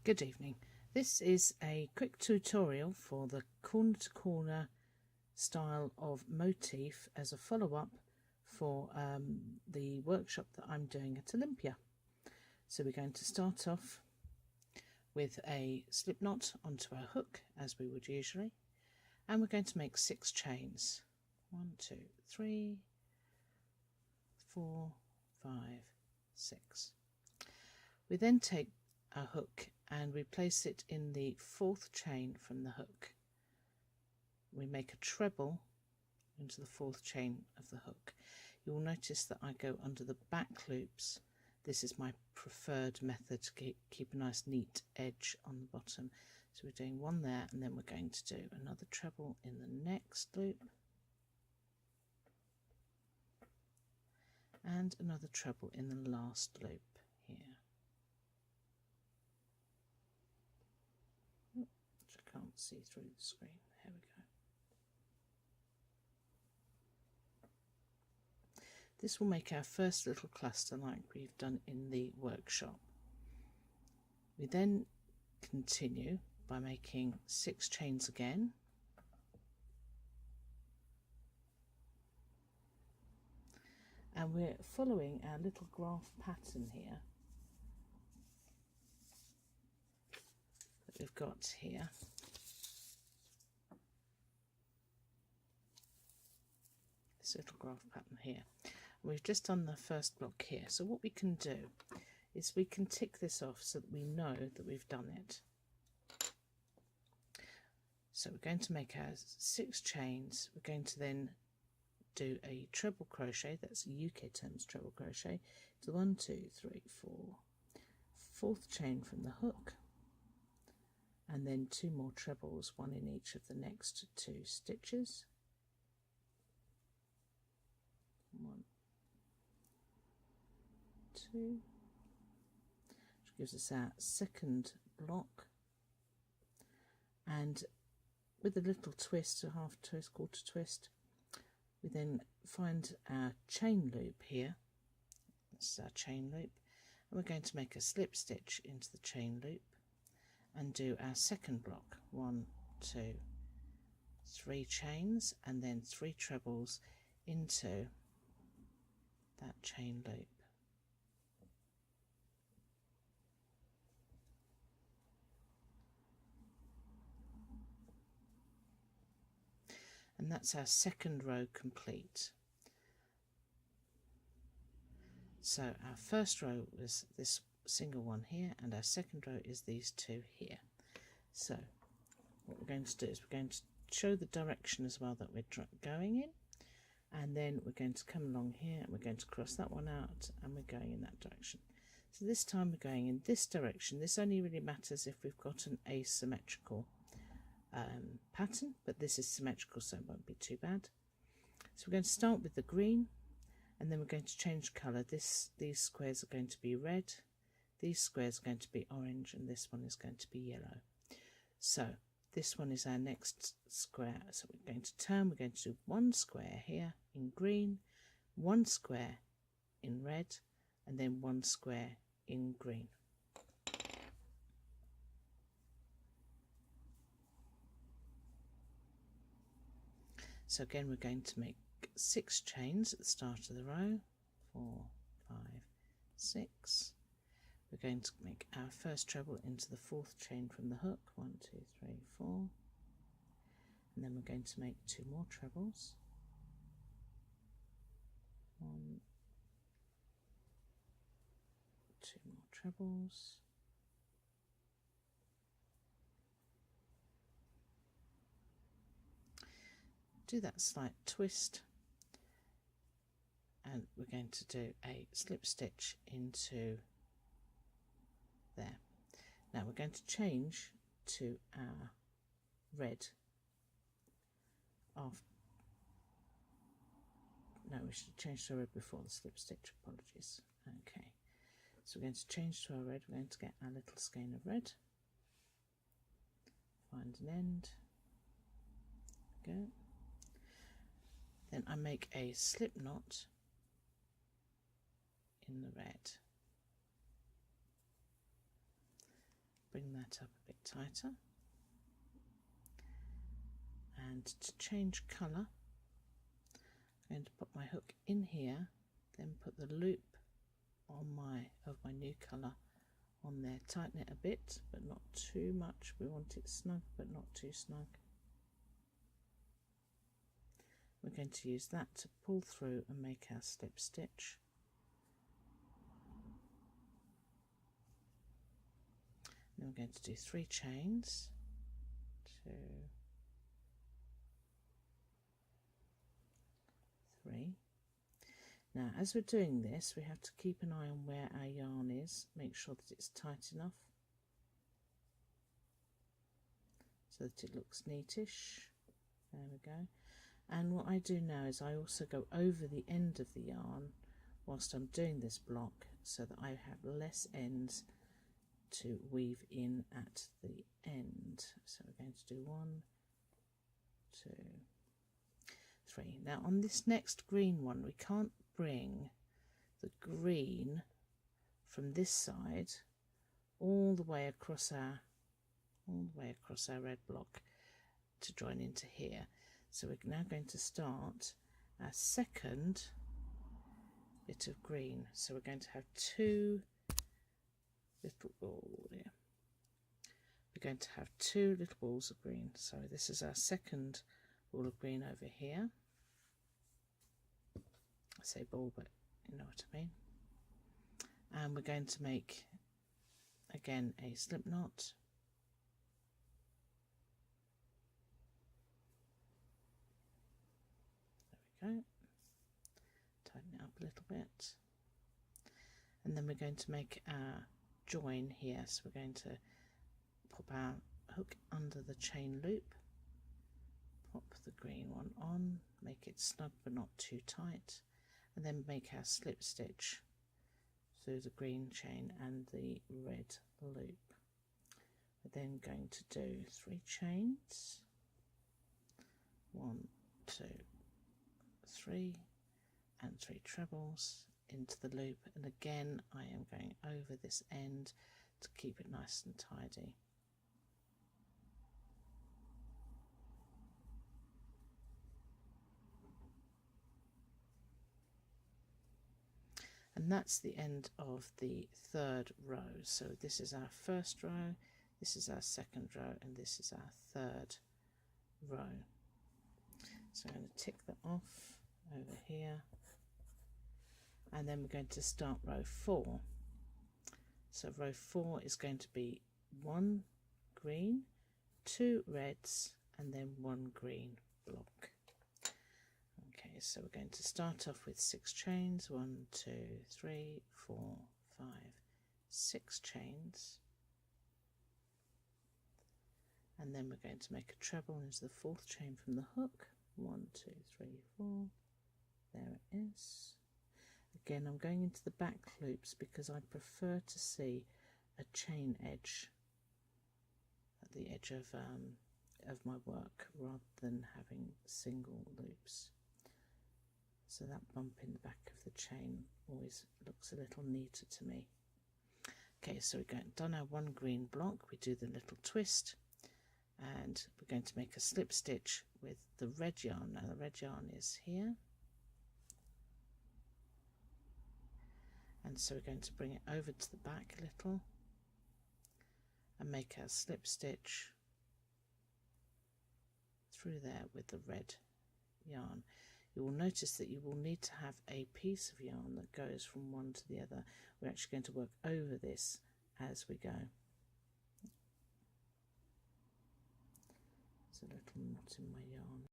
Good evening. This is a quick tutorial for the corner to corner style of motif as a follow-up for the workshop that I'm doing at Olympia. So we're going to start off with a slip knot onto our hook as we would usually, and we're going to make 6 chains. 1, 2, 3, 4, 5, 6. We then take our hook and we place it in the 4th chain from the hook. We make a treble into the 4th chain of the hook. You will notice that I go under the back loops. This is my preferred method to keep a nice neat edge on the bottom. So we're doing one there, and then we're going to do another treble in the next loop and another treble in the last loop here. Which I can't see through the screen. Here we go. This will make our first little cluster like we've done in the workshop. We then continue by making 6 chains again. And we're following our little graph pattern here that we've got here. This little graph pattern here. We've just done the first block here. So what we can do is we can tick this off so that we know that we've done it. So we're going to make our 6 chains. We're going to then do a treble crochet. That's UK terms treble crochet. So 1, 2, 3, 4. 4th chain from the hook, and then 2 more trebles, 1 in each of the next 2 stitches. 1, 2, which gives us our second block, and with a little twist, a half twist, quarter twist, we then find our chain loop here. This is our chain loop, and we're going to make a slip stitch into the chain loop and do our second block. 1, 2, 3 chains, and then 3 trebles into that chain loop. And that's our second row complete. So our first row was this single one here, and our second row is these 2 here. So what we're going to do is we're going to show the direction as well that we're going in, and then we're going to come along here and we're going to cross that one out, and we're going in that direction. So this time we're going in this direction. This only really matters if we've got an asymmetrical pattern, but this is symmetrical, so it won't be too bad. So we're going to start with the green, and then we're going to change colour. These squares are going to be red, these squares are going to be orange, and this one is going to be yellow. So this one is our next square. So we're going to turn, we're going to do 1 square here in green, 1 square in red, and then 1 square in green. So again, we're going to make 6 chains at the start of the row. 4, 5, 6. We're going to make our first treble into the 4th chain from the hook. 1, 2, 3, 4. And then we're going to make 2 more trebles. 1, 2 more trebles. Do that slight twist, and we're going to do a slip stitch into there. Now we're going to change to our red after. No, we should change to our red before the slip stitch, apologies. Okay, so we're going to change to our red. We're going to get our little skein of red, find an end, go. Then I make a slip knot in the red, bring that up a bit tighter. And to change colour, I'm going to put my hook in here, then put the loop on of my new colour on there. Tighten it a bit, but not too much. We want it snug, but not too snug. We're going to use that to pull through and make our slip stitch. Then we're going to do 3 chains, 2, 3. Now as we're doing this, we have to keep an eye on where our yarn is, make sure that it's tight enough so that it looks neatish. There we go. And what I do now is I also go over the end of the yarn whilst I'm doing this block, so that I have less ends to weave in at the end. So we're going to do 1, 2, 3. Now on this next green one, we can't bring the green from this side all the way across our red block to join into here. So we're now going to start our second bit of green. So we're going to have 2 little balls here. We're going to have 2 little balls of green. So this is our second ball of green over here. I say ball, but you know what I mean. And we're going to make again a slip knot. There we go. Tighten it up a little bit. And then we're going to make our join here. So we're going to pop our hook under the chain loop, pop the green one on, make it snug but not too tight, and then make our slip stitch through the green chain and the red loop. We're then going to do 3 chains, 1, 2, 3, and 3 trebles into the loop, and again I am going over this end to keep it nice and tidy. And that's the end of the 3rd row. So this is our 1st row, this is our 2nd row, and this is our 3rd row. So I'm going to tick that off over here, and then we're going to start row 4. So row 4 is going to be 1 green, 2 reds, and then 1 green block. Okay, so we're going to start off with 6 chains, 1, 2, 3, 4, 5, 6 chains, and then we're going to make a treble into the 4th chain from the hook. 1, 2, 3, 4. There it is. Again, I'm going into the back loops because I prefer to see a chain edge at the edge of my work rather than having single loops. So that bump in the back of the chain always looks a little neater to me. Okay, so we've done our 1 green block, we do the little twist, and we're going to make a slip stitch with the red yarn. Now the red yarn is here, and so we're going to bring it over to the back a little and make our slip stitch through there with the red yarn. You will notice that you will need to have a piece of yarn that goes from one to the other. We're actually going to work over this as we go. There's a little knot in my yarn.